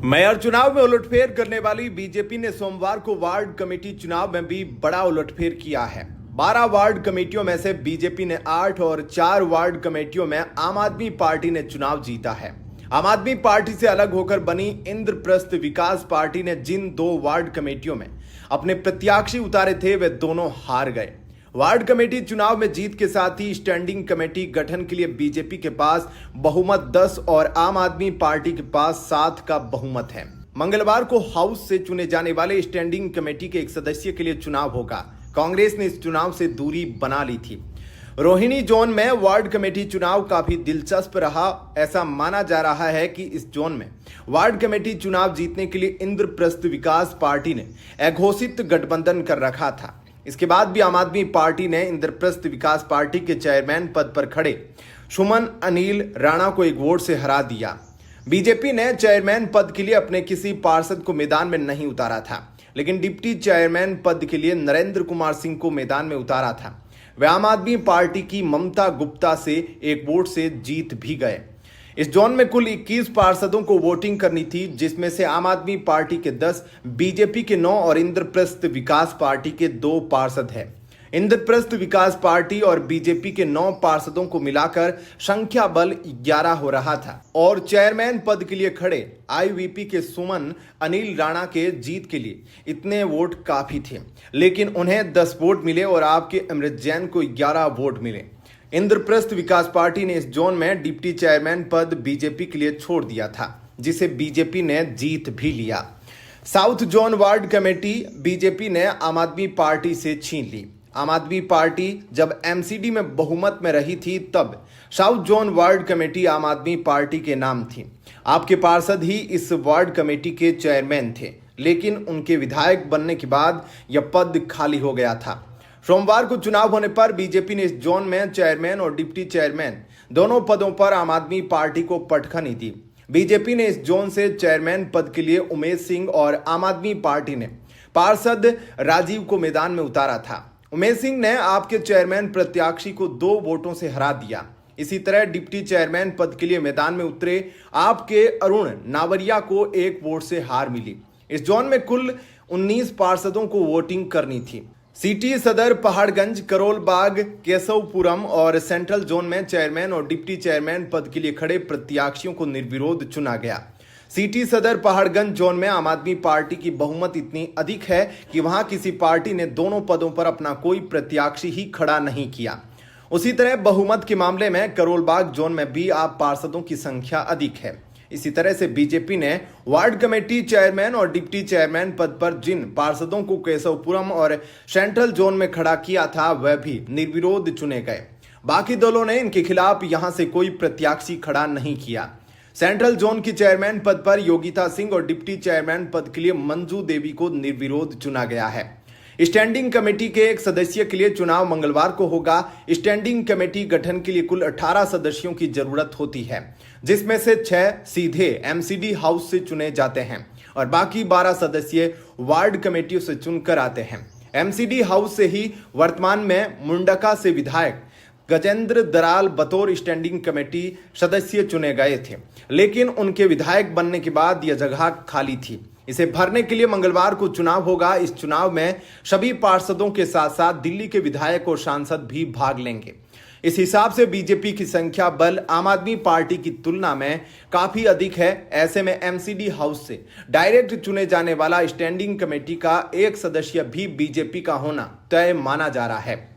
Mayor चुनाव में उलटफेर करने वाली बीजेपी ने सोमवार को वार्ड कमेटी चुनाव में भी बड़ा उलटफेर किया है। 12 वार्ड कमेटियों में से बीजेपी ने 8 और 4 वार्ड कमेटियों में आम आदमी पार्टी ने चुनाव जीता है। आम आदमी पार्टी से अलग होकर बनी इंद्रप्रस्थ विकास पार्टी ने जिन 2 वार्ड कमेटियों में अपने प्रत्याशी उतारे थे वे दोनों हार गए। वार्ड कमेटी चुनाव में जीत के साथ ही स्टैंडिंग कमेटी गठन के लिए बीजेपी के पास बहुमत 10 और आम आदमी पार्टी के पास 7 का बहुमत है। मंगलवार को हाउस से चुने जाने वाले स्टैंडिंग कमेटी के एक सदस्य के लिए चुनाव होगा। कांग्रेस ने इस चुनाव से दूरी बना ली थी। रोहिणी जोन में वार्ड कमेटी चुनाव काफी दिलचस्प रहा। ऐसा माना जा रहा है कि इस जोन में वार्ड कमेटी चुनाव जीतने के लिए इंद्रप्रस्थ विकास पार्टी ने अघोषित गठबंधन कर रखा था। इसके बाद भी आम आदमी पार्टी ने इंद्रप्रस्थ विकास पार्टी के चेयरमैन पद पर खड़े सुमन अनिल राणा को एक वोट से हरा दिया। बीजेपी ने चेयरमैन पद के लिए अपने किसी पार्षद को मैदान में नहीं उतारा था, लेकिन डिप्टी चेयरमैन पद के लिए नरेंद्र कुमार सिंह को मैदान में उतारा था। वे आम आदमी पार्टी की ममता गुप्ता से एक वोट से जीत भी गए। इस जोन में कुल 21 पार्षदों को वोटिंग करनी थी, जिसमें से आम आदमी पार्टी के 10, बीजेपी के 9 और इंद्रप्रस्थ विकास पार्टी के 2 पार्षद हैं। इंद्रप्रस्थ विकास पार्टी और बीजेपी के 9 पार्षदों को मिलाकर संख्या बल 11 हो रहा था और चेयरमैन पद के लिए खड़े आईवीपी के सुमन अनिल राणा के जीत के लिए इतने वोट काफी थे, लेकिन उन्हें 10 वोट मिले और आपके अमृत जैन को 11 वोट मिले। इंद्रप्रस्थ विकास पार्टी ने इस जोन में डिप्टी चेयरमैन पद बीजेपी के लिए छोड़ दिया था, जिसे बीजेपी ने जीत भी लिया। South zone ward committee BJP ने आम आदमी पार्टी से छीन ली। आम आदमी पार्टी जब एमसीडी में बहुमत में रही थी, तब साउथ जोन वार्ड कमेटी आम आदमी पार्टी के नाम थी। आपके पार्षद ही इस वार्ड कमेटी के चेयरमैन थे, लेकिन उनके विधायक बनने के बाद यह पद खाली हो गया था। सोमवार को चुनाव होने पर बीजेपी ने इस जोन में चेयरमैन और डिप्टी चेयरमैन दोनों पदों पर आम आदमी पार्टी को पटखनी दी। बीजेपी ने इस जोन से चेयरमैन पद के लिए उमेश सिंह और आम आदमी पार्टी ने पार्षद राजीव को मैदान में उतारा था। उमेश सिंह ने आपके चेयरमैन प्रत्याशी को 2 वोटों से हरा दिया। इसी तरह डिप्टी चेयरमैन पद के लिए मैदान में उतरे आपके अरुण नावरिया को 1 वोट से हार मिली। इस जोन में कुल 19 पार्षदों को वोटिंग करनी थी। सिटी सदर, पहाड़गंज, करोल बाग, केशवपुरम और सेंट्रल जोन में चेयरमैन और डिप्टी चेयरमैन पद के लिए खड़े प्रत्याशियों को निर्विरोध चुना गया। सिटी सदर, पहाड़गंज जोन में आम आदमी पार्टी की बहुमत इतनी अधिक है कि वहां किसी पार्टी ने दोनों पदों पर अपना कोई प्रत्याशी ही खड़ा नहीं किया। उसी तरह बहुमत के मामले में करोल बाग जोन में भी आप पार्षदों की संख्या अधिक है। इसी तरह से बीजेपी ने वार्ड कमेटी चेयरमैन और डिप्टी चेयरमैन पद पर जिन पार्षदों को केशवपुरम और सेंट्रल जोन में खड़ा किया था, वह भी निर्विरोध चुने गए। बाकी दलों ने इनके खिलाफ यहां से कोई प्रत्याशी खड़ा नहीं किया। सेंट्रल जोन की चेयरमैन पद पर योगिता सिंह और डिप्टी चेयरमैन पद के लिए मंजू देवी को निर्विरोध चुना गया है। स्टैंडिंग कमेटी के एक सदस्य के लिए चुनाव मंगलवार को होगा। स्टैंडिंग कमेटी गठन के लिए कुल 18 सदस्यों की जरूरत होती है, जिसमें से 6 सीधे एमसीडी हाउस से चुने जाते हैं और बाकी 12 सदस्य वार्ड कमेटियों से चुनकर आते हैं। एमसीडी हाउस से ही वर्तमान में मुंडका से विधायक गजेंद्र दराल बतौर स्टैंडिंग कमेटी सदस्य चुने गए थे, लेकिन उनके विधायक बनने के बाद यह जगह खाली थी। इसे भरने के लिए मंगलवार को चुनाव होगा। इस चुनाव में सभी पार्षदों के साथ साथ दिल्ली के विधायक और सांसद भी भाग लेंगे। इस हिसाब से बीजेपी की संख्या बल आम आदमी पार्टी की तुलना में काफी अधिक है। ऐसे में एमसीडी हाउस से डायरेक्ट चुने जाने वाला स्टैंडिंग कमेटी का एक सदस्य भी बीजेपी का होना तय माना जा रहा है।